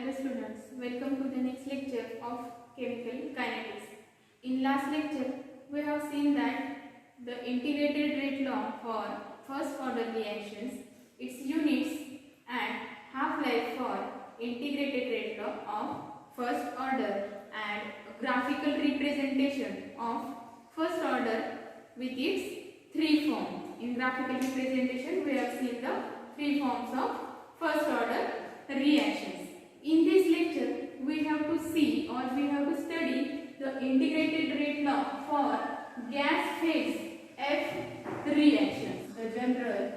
Hello students, welcome to the next lecture of chemical kinetics. In last lecture, we have seen that the integrated rate law for first order reactions, its units and half-life for integrated rate law of first order and graphical representation of first order with its three forms. In graphical representation, we have seen the three forms of first order reactions. In this lecture, we have to see or we have to study the integrated rate law for gas phase F reactions. The general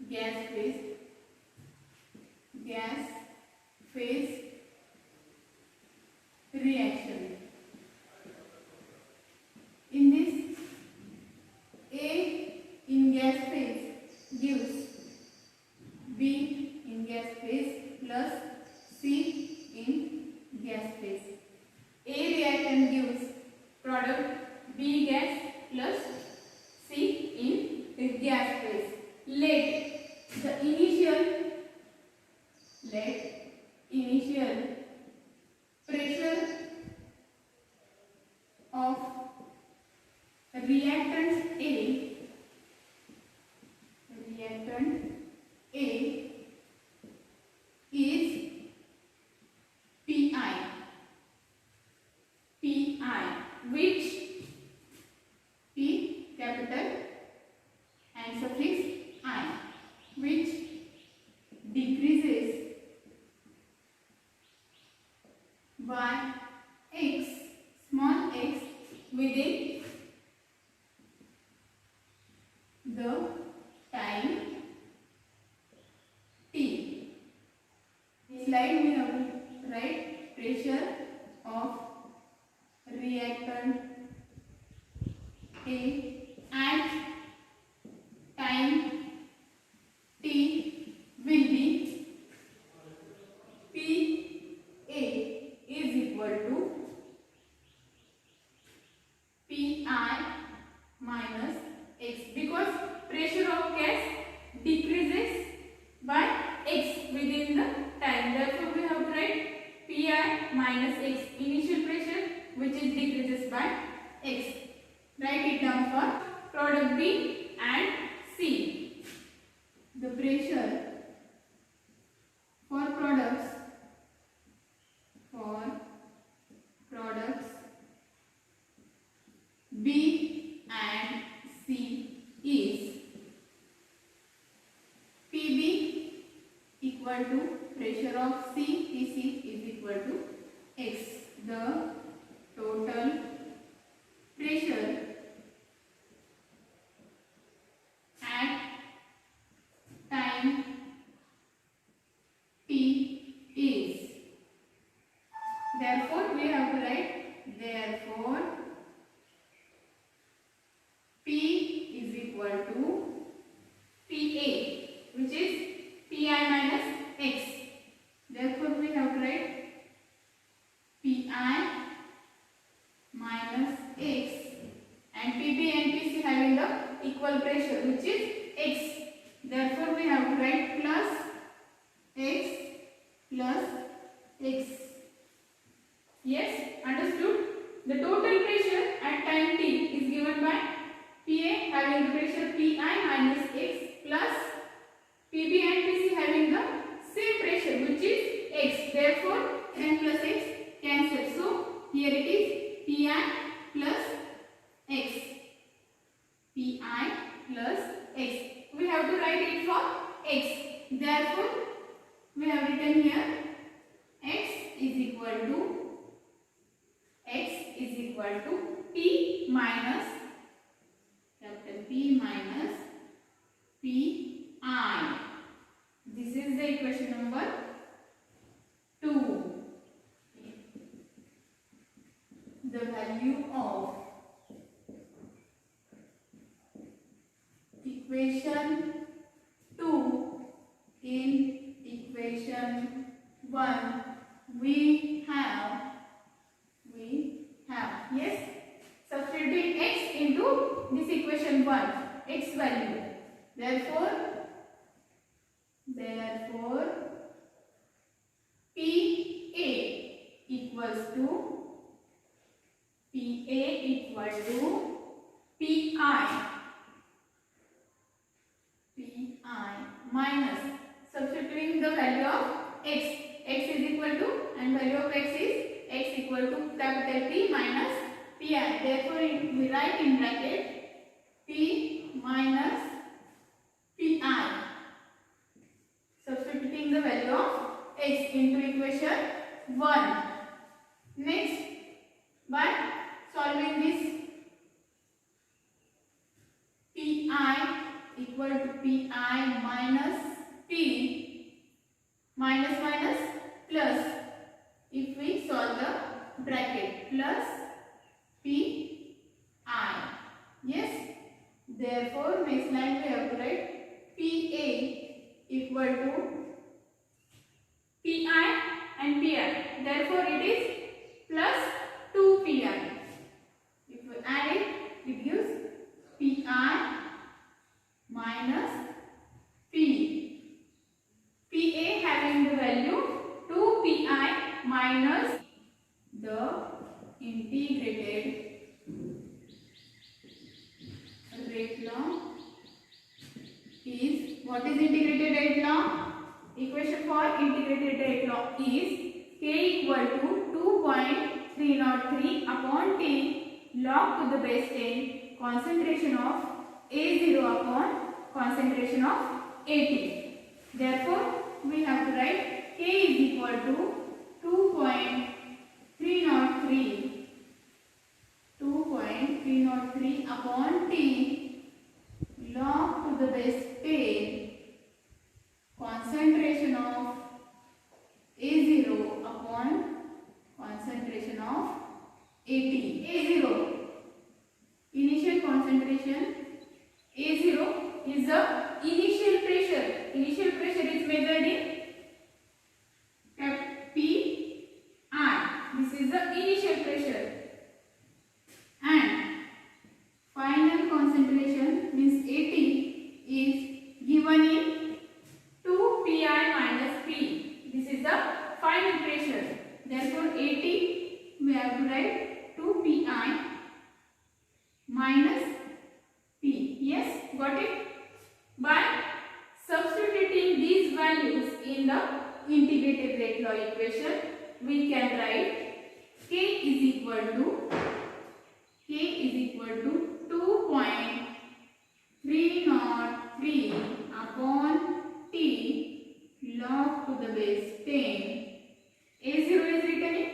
gas phase reaction. In this, A in gas phase gives B in gas phase plus C in gas phase. A reactant gives product B gas plus C in gas phase. Let the initial pressure of reactant A is Pi, which P capital and suffix I, which decreases by x, small x, within the time t. In slide we have to write pressure of reactant A at time t will be Pa is equal to Pi minus x, because pressure of gas decreases by x within the time. Therefore, we have to write Pi minus x, initial pressure which is decreases by x. Write it down for product B and C. The pressure for products B and C is Pb equal to pressure of C, Pc is equal to x. The total pressure at time t is. Therefore, we have to write, therefore P is equal to Pa, which is Pi minus x. Therefore, we have to write Pi minus x, and Pb and Pc having the equal pressure which is x. Therefore, we have to write plus x. Yes, understood? The total pressure at time t is given by Pa having the pressure Pi minus x plus Pb and Pc having the same pressure which is x. Therefore, n plus x cancels. So, here it is Pi plus x. Pi plus x. We have to write it for x. Therefore, we have written here x is equal to P minus capital P minus Pi. This is the equation number 2. The value of equation 2 in equation 1 we have yes, substituting x into this equation 1, x value. Therefore equal to Pi minus, substituting the value of x is equal to, and value of x is x equal to capital P minus Pi. Therefore we write in bracket P minus Pi, substituting the value of x into equation 1. Next, by solving this, Pi equal to Pi minus P, minus minus plus, if we solve the bracket, plus Pi. Yes, therefore next line we have to write Pa equal to Pi and Pi, therefore it is plus 2Pi. If we add it, it gives Pi minus P. Pa having the value 2Pi minus the integrated rate law is, what is integrated rate law? Equation for integrated rate law is K equal to 2.303 upon T log to the base 10 concentration of A0 upon concentration of AT. Therefore, we have to write K is equal to 2.303 upon T log to the base 10 concentration of A0 upon concentration of AT. A0 initial concentration, A0 is the initial pressure. Initial pressure is measured in Pi. This is the initial pressure. And final concentration means AT is given in 2Pi minus P. This is the final pressure. Therefore, AT we have to write 2Pi minus P. Yes, got it? By substituting these values in the integrated rate law equation, we can write K is equal to 2.303 upon T log to the base 10. A0 is written in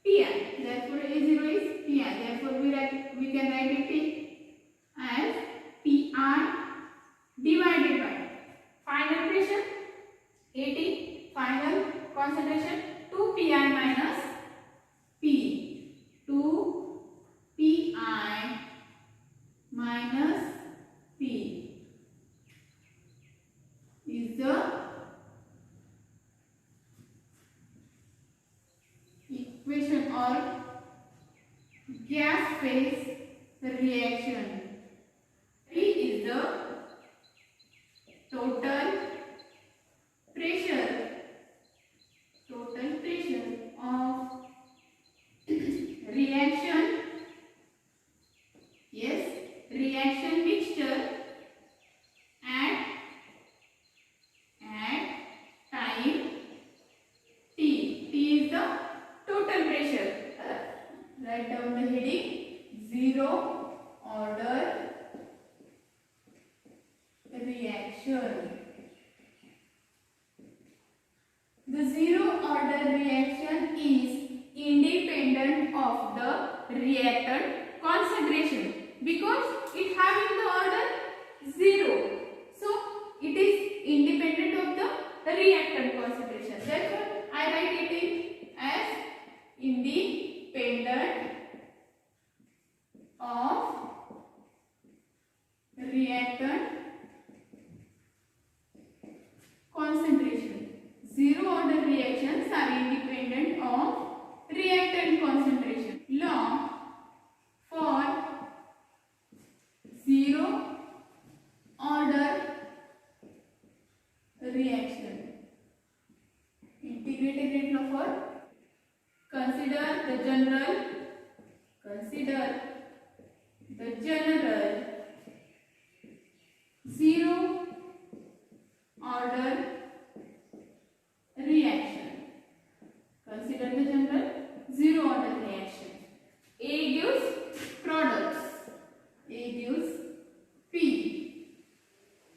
Pi. Therefore, A0 is Pi. Therefore, we can write it as Pi divided by final pressure AT, final concentration 2Pi minus P. 2Pi minus P is the equation or gas phase reaction. P is the total pressure of reaction, yes, reaction mixture at time T. T is the total pressure. Write down the heading: zero order reaction. The zero order reaction is independent of the reactant concentration because it having the order 0. So it is independent of the reactant concentration. Therefore, I write it as independent of reactant concentration. Zero order reactions are independent of reactant concentration. Law for zero order reaction. Integrated rate law for consider general zero order reaction. Consider the general zero order reaction. A gives products. A gives P.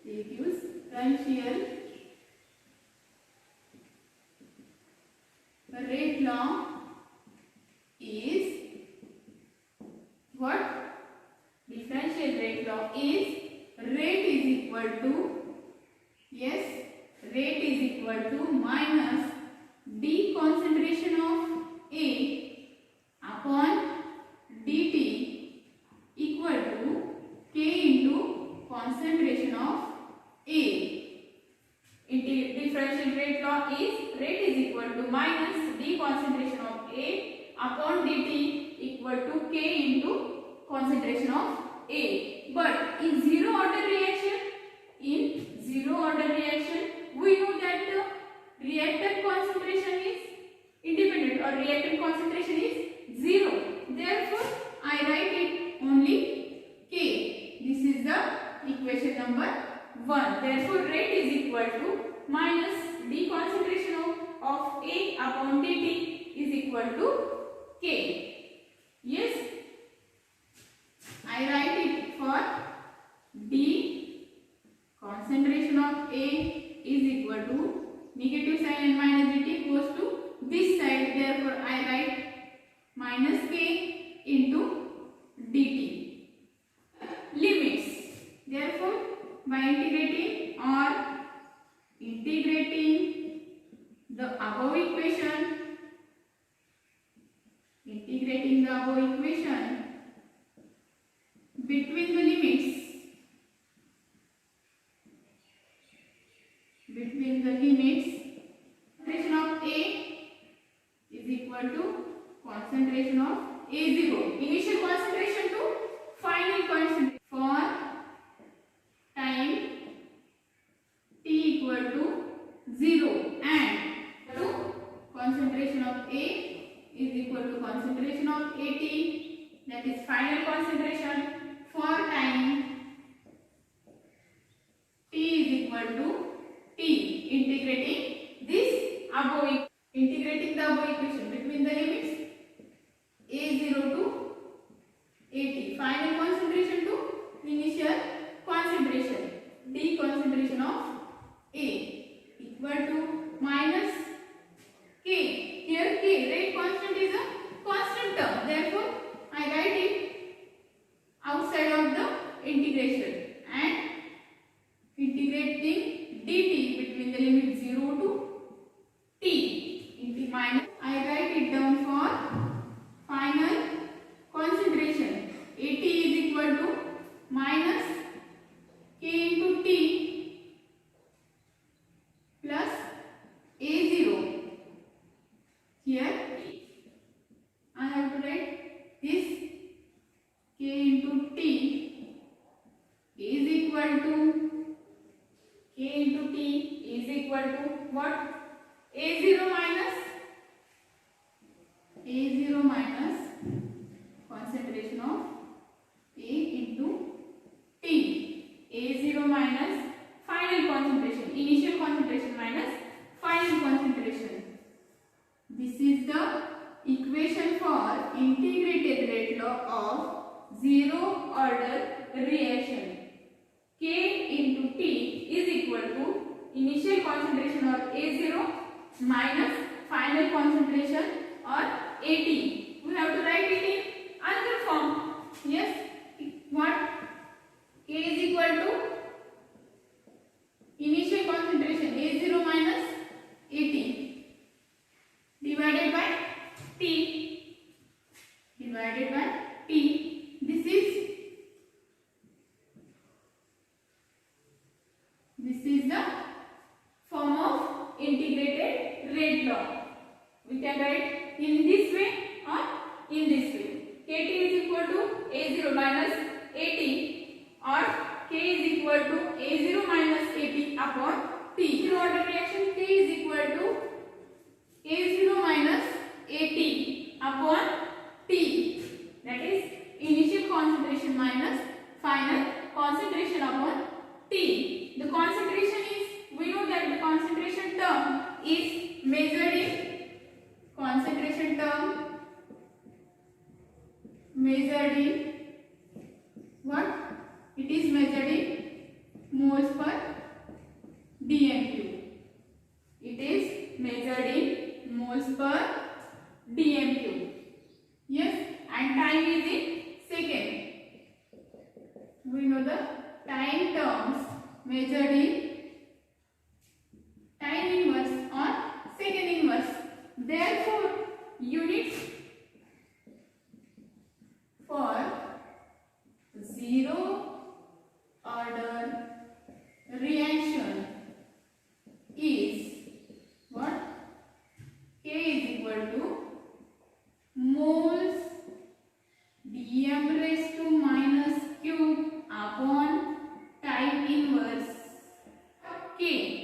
A gives differential rate law is what? Differential rate law is rate is equal to, yes, rate is equal to minus d concentration of A upon dt equal to K into concentration of A. Differential rate law is rate is equal to minus d concentration of A upon dt equal to K into concentration of A. But in zero order reaction, we know that the reactant concentration is independent or reactant concentration is zero. Therefore, I write it only K. This is the equation number 1. Therefore, rate is equal to minus d concentration of A upon dt is equal to K. Yes, I write it for d concentration of A is equal to negative sign and minus dt goes to this side. Therefore, I write minus K into dt. Limits. Therefore, by integrating the above equation, between the limits, concentration of A is equal to concentration of A0, initial concentration to final concentration for time t equal to 0 and to concentration of A is equal to concentration of AT, that is final concentration for time t is equal to t. Integrating the above equation between the limits A0 to AT, final concentration to initial concentration, d concentration of A equal to minus K. Here K, rate constant, is a constant term. Therefore, I write it outside of the integration and integrating dt between the limit 0 to t into minus. I write it down for final concentration. AT is equal to minus K into T plus A0. Here I have to write this K into T is equal to what? A0 minus concentration of A into T. A0 minus final concentration, initial concentration minus final concentration. This is the equation for integrated rate law of zero order reaction. K into T is equal to initial concentration or A0 minus final concentration or AT. We have to write it in another form. Yes, what? K is equal to initial concentration A0 minus AT divided by T. This is the form of integrated rate law. We can write in this way or in this way. Kt is equal to A0 minus AT or K is equal to A0 minus AT upon T. Zero order reaction, K is equal to A0 minus AT upon T. That is initial concentration minus is measured in concentration term, measured in what? It is measured in moles per dm³. It is measured in moles per dm³. Yes, and time is in second. We know the time terms measured in time inverse or second inverse. Therefore, units for zero order reaction is what? K is equal to moles dm raised to minus cube upon time inverse K.